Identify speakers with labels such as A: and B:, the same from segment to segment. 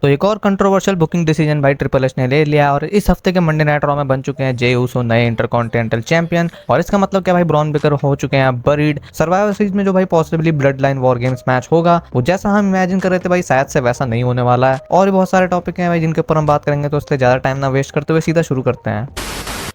A: तो एक और कंट्रोवर्शियल बुकिंग डिसीजन भाई ट्रिपल एच ने ले लिया और इस हफ्ते के मंडे नाइट रॉ में बन चुके हैं जे ऊसो नए इंटरकॉन्टिनेंटल चैंपियन। और इसका मतलब क्या भाई, ब्रॉन बेकर हो चुके हैं बरीड। सर्वाइवर सीरीज में जो भाई possibly blood line war games match होगा वो जैसा हम इमेजिन कर रहे थे भाई शायद से वैसा नहीं होने वाला है। और भी बहुत सारे टॉपिक हैं भाई जिनके ऊपर हम बात करेंगे, तो इसलिए ज्यादा टाइम ना वेस्ट करते हुए सीधा शुरू करते हैं।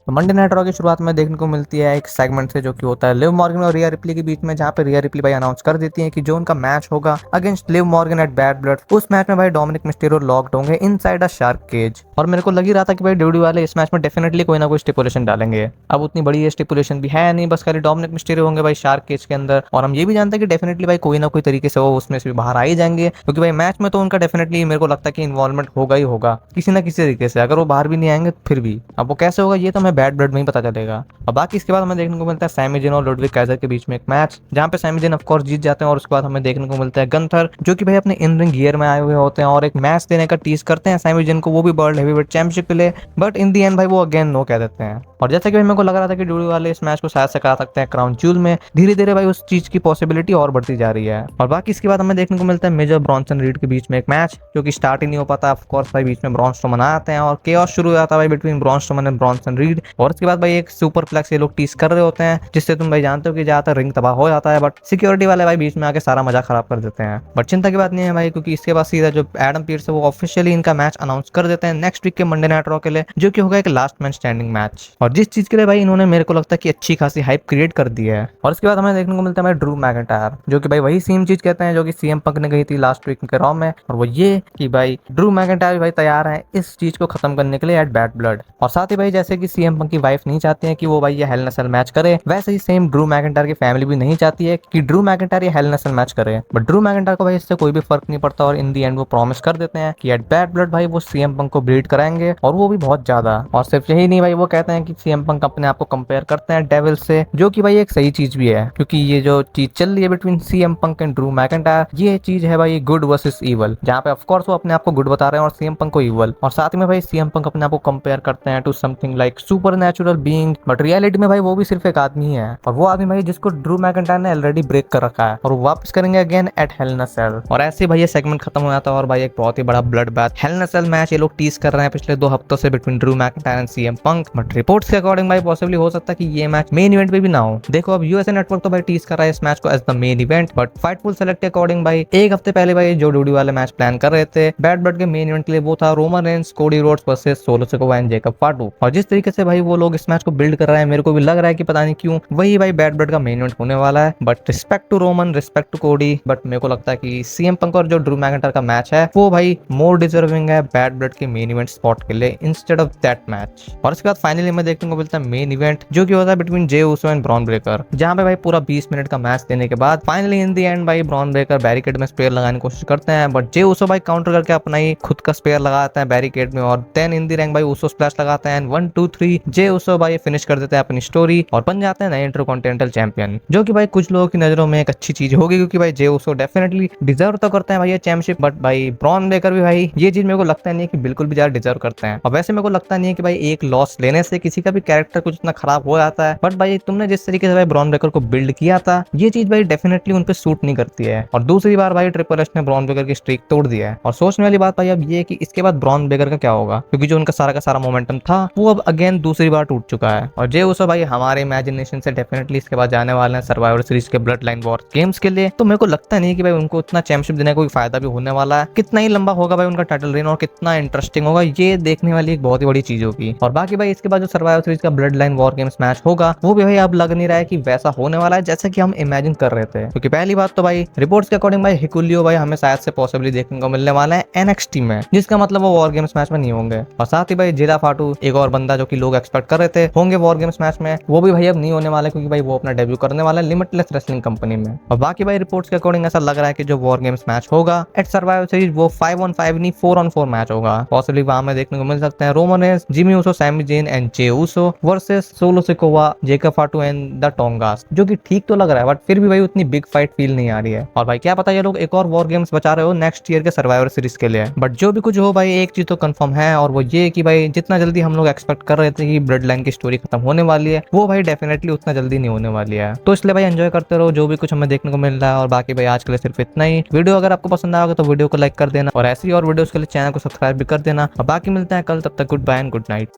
A: तो मंडे नाइट रॉ की शुरुआत में देखने को मिलती है एक सेगमेंट से जो कि होता है लिव मॉर्गन और रिया रिप्ली के बीच में, जहां पे रिया रिप्ली भाई अनाउंस कर देती है कि जो उनका मैच होगा against Liv Morgan at Bad Blood, उस मैच में भाई डोमिनिक मिस्टेरियो लॉक्ड होंगे इनसाइड अ शार्क केज। और मेरे को लग ही रहा था कि भाई डब्ल्यू वाले इस मैच में डेफिनेटली कोई ना कोई स्टिपुलेशन डालेंगे। अब उतनी बड़ी स्टिपुलेशन भी है नहीं, बस खाली डोमिनिक मिस्टेरियो होंगे भाई शार्क केज के अंदर। और हम ये भी जानते हैं कि डेफिनेटली भाई कोई ना कोई तरीके से वो उसमें से भी बाहर आ ही जाएंगे, क्योंकि भाई मैच में तो उनका डेफिनेटली मेरे को लगता है कि इन्वॉल्वमेंट होगा ही होगा किसी ना किसी तरीके से। अगर वो बाहर भी नहीं आएंगे फिर भी अब वो कैसे होगा ये तो हमें बैड ब्लड में ही पता चलेगा। और बाकी इसके बाद हमें देखने को मिलता है सैमी जिन और लुडविग काइजर के बीच में एक मैच, जहां पे सैमी जिन ऑफ कोर्स जीत जाते हैं। और उसके बाद हमें देखने को मिलता है गंथर जो कि भाई अपने इन रिंग गियर में आए हुए होते हैं और एक मैच देने का टीज करते हैं सैमी जिन को, वो भी वर्ल्ड हेवीवेट चैंपियनशिप के लिए। बट इन दी एंड भाई वो अगेन नो कह देते हैं। और जैसे कि भाई मेरे को लग रहा था कि डब्ल्यू वाले इस मैच को शायद से करा सकते हैं क्राउन ज्यूल में, धीरे धीरे भाई उस चीज की पॉसिबिलिटी और बढ़ती जा रही है। और बाकी इसके बाद हमें देखने को मिलता है मेजर ब्रॉन्सन रीड के बीच में एक मैच जो कि स्टार्ट ही नहीं हो पाता। ऑफ कोर्स भाई बीच में ब्रॉन स्ट्रोमन आते हैं और केओस शुरू हो जाता है भाई between Braun Strowman and Bronson read. और इसके बाद भाई एक सुपर फ्लेक्स ये लोग टीज कर रहे होते हैं, जिससे तुम भाई जानते हो कि ज्यादातर रिंग तबाह हो जाता है। बट सिक्योरिटी वाले भाई बीच में आके सारा मजा खराब कर देते हैं। बट चिंता की बात नहीं है भाई, क्योंकि इसके बाद सीधा जो एडम पीयर्स है वो ऑफिशियली इनका मैच अनाउंस कर देते हैं नेक्स्ट वीक के मंडे नाइट रॉ के लिए, जो कि होगा एक लास्ट मैन स्टैंडिंग मैच। और जिस चीज के लिए भाई इन्होंने मेरे को लगता है कि अच्छी खासी हाइप क्रिएट कर दी है। और इसके बाद हमें देखने को मिलता है भाई ड्रू मैकिंटायर, जो कि भाई वही सेम चीज कहते हैं जो कि सीएम पंक ने कही थी लास्ट वीक के रॉ में। और वो ये कि भाई ड्रू मैकिंटायर भाई तैयार है इस चीज को खत्म करने के लिए एट बैड ब्लड। और साथ ही भाई जैसे कि सीएम पंक की वाइफ नहीं चाहती है कि वो भाई ये हेल इन अ सेल मैच करे, वैसे ही सेम ड्रू मैकिंटायर की फैमिली भी नहीं चाहती है कि ड्रू मैकिंटायर ये हेल इन अ सेल मैच करे। बट ड्रू मैकिंटायर को भाई इससे कोई भी फर्क नहीं पड़ता और इन दी एंड वो प्रॉमिस कर देते हैं कि एट बैड ब्लड भाई वो सीएम पंक को ब्रीड कराएंगे, और वो भी बहुत ज्यादा। और सिर्फ यही नहीं भाई, वो कहते हैं कि सीएम पंक अपने आप को कंपेयर करते हैं डेविल से, जो कि भाई एक सही चीज भी है, क्योंकि ये जो चीज चल रही है between CM Punk and Drew McIntyre, ये चीज है भाई गुड वर्सेस इवल, जहाँ पे ऑफ कोर्स वो अपने आप को गुड बता रहे हैं और सीएम पंक को इवल। और साथ में भाई सीएम पंक अपने आप को कंपेयर करते हैं to something like supernatural being, but reality में भाई वो भी सिर्फ एक आदमी है, और वो आदमी भाई जिसको ड्रू मैकिंटायर ने ऑलरेडी ब्रेक कर रखा है, और वो वापस करेंगे अगेन एट हेल इन अ सेल। और ऐसे भाई ये सेगमेंट खत्म हो जाता है और भाई एक बहुत ही बड़ा ब्लड बैथ हेल इन अ सेल मैच ये लोग टीज कर रहे हैं पिछले 2 हफ्तों से between Drew McIntyre and CM Punk. But reports के अकॉर्डिंग भाई पॉसिबली हो सकता है कि ये मैच मेन इवेंट पे भी ना हो। देखो अब यूएसए नेटवर्क तो भाई टीज कर रहा है इस मैच को as the main event, but Fightful Select के अकॉर्डिंग भाई एक हफ्ते पहले भाई जो डब्ल्यू वाले मैच प्लान कर रहे थे बैड ब्लड के मेन इवेंट के लिए, वो था Roman Reigns Cody Rhodes versus Solo Sikoa and Jacob फाटू। और जिस तरीके से भाई वो लोग इस मैच को बिल्ड कर रहे हैं, मेरे को भी लग रहा है कि पता नहीं क्यों वही भाई बैड ब्लड का मेन इवेंट होने वाला है। But respect to Roman, respect to Cody, but मेरे को लगता है कि सीएम पंक और जो ड्रू मैकिंटायर का मैच है वो भाई मोर डिजर्विंग है बैड ब्लड के मेन इवेंट स्पॉट के लिए इंस्टेड ऑफ दैट मैच। और इसके बाद फाइनली हमें देखने को मिलता है मेन इवेंट जो कि होता है between Jey Uso and Bron Breakker, जहां पे भाई पूरा 20 मिनट का मैच देने के बाद फाइनली इन दी एंड भाई ब्रॉन ब्रेकर बैरिकेड में स्पेयर लगाने की कोशिश करते हैं, बट जे ऊसो भाई काउंटर करके अपना ही खुद का स्पेयर लगाते हैं बैरिकेड में, और देन इन दी रैंक भाई ऊसो स्प्लैश लगाते हैं 1 2 3 जे ऊसो भाई फिनिश कर देते हैं अपनी स्टोरी और बन जाते हैं नए इंटरकॉन्टिनेंटल चैंपियन, जो कि भाई कुछ लोगों की नजरों में एक अच्छी चीज होगी, क्योंकि भाई जे ऊसो डेफिनेटली डिजर्व तो करते हैं भाई ये चैंपियनशिप। बट भाई ब्रॉन ब्रेकर भी भाई ये चीज मेरे को लगता नहीं है कि बिल्कुल भी ज्यादा डिजर्व करते हैं। और वैसे मेरे को लगता नहीं है कि भाई एक लॉस लेने से किसी का भी कैरेक्टर कुछ इतना खराब हो जाता है, बट भाई तुमने जिस तरीके से भाई ब्रॉन ब्रेकर को बिल्ड किया था ये चीज भाई डेफिनेटली उन पे सूट नहीं करती है। और दूसरी बार भाई ट्रिपल एच ने ब्रॉन ब्रेकर की स्ट्रीक तोड़ दिया है। और सोचने वाली बात भाई अब ये है कि इसके बाद ब्रॉन ब्रेकर का क्या होगा, क्योंकि जो उनका सारा मोमेंटम था वो अब अगेन दूसरी बार टूट चुका है। और जे ऊसो भाई हमारे इमेजिनेशन से डेफिनेटली इसके बाद जाने वाले हैं सर्वाइवर सीरीज के ब्लड लाइन वॉर गेम्स के लिए, तो मेरे को लगता नहीं कि भाई उनको उतना चैंपियनशिप देने का कोई फायदा भी होने वाला है। कितना ही लंबा होगा भाई उनका टाइटल रेन और कितना इंटरेस्टिंग होगा ये देखने वाली एक बहुत ही बड़ी चीज होगी। और बाकी भाई इसके बाद जो सर्वाइवर सीरीज का blood line war games match होगा वो भी भाई अब लग नहीं रहा है कि वैसा होने वाला है जैसा कि हम इमेजिन कर रहे थे, क्योंकि पहली बात तो भाई रिपोर्ट्स के अकॉर्डिंग भाई हिकुलियो भाई हमें शायद से पॉसिबली देखने को मिलने वाला है एनएक्सटी में, जिसका मतलब वो वॉर गेम्स मैच में नहीं होंगे। और साथ ही भाई जिला फाटू एक और बंदा जो कि लोग एक्सपेक्ट कर रहे थे होंगे वॉर गेम्स मैच में, वो भी भाई अब नहीं होने वाला है, क्योंकि भाई वो अपना डेब्यू करने वाला है लिमिटलेस रेसलिंग कंपनी में। और बाकी भाई रिपोर्ट्स के अकॉर्डिंग ऐसा लग रहा है कि जो वॉर गेम्स मैच होगा एट सर्वाइवर सीरीज वो 5-on-5 नहीं 4-on-4 मैच होगा। पॉसिबली वहां में देखने को मिल सकते हैं Roman Reigns, Jimmy Uso, Sami Zayn and Jey Uso versus Solo Sikoa, Jacob Fatu and the Tongas, जो कि ठीक तो लग रहा है बट फिर भी भाई उतनी बिग फाइट फील नहीं आ रही है। और भाई क्या पता ये लोग एक और वॉर गेम्स बचा रहे हो नेक्स्ट ईयर के सर्वाइवर सीरीज के लिए। बट जो भी कुछ हो भाई एक चीज तो कंफर्म है, और वो ये कि भाई जितना जल्दी हम लोग एक्सपेक्ट कर रहे की ब्लड लाइन की स्टोरी खत्म होने वाली है वो भाई डेफिनेटली उतना जल्दी नहीं होने वाली है। तो इसलिए भाई एंजॉय करते रहो जो भी कुछ हमें देखने को मिल रहा है। और बाकी भाई आज के लिए सिर्फ इतना ही। वीडियो अगर आपको पसंद आएगा तो वीडियो को लाइक कर देना और ऐसी और वीडियोस के लिए चैनल को सब्सक्राइब भी कर देना। और बाकी मिलते हैं कल, तब तक goodbye and good night.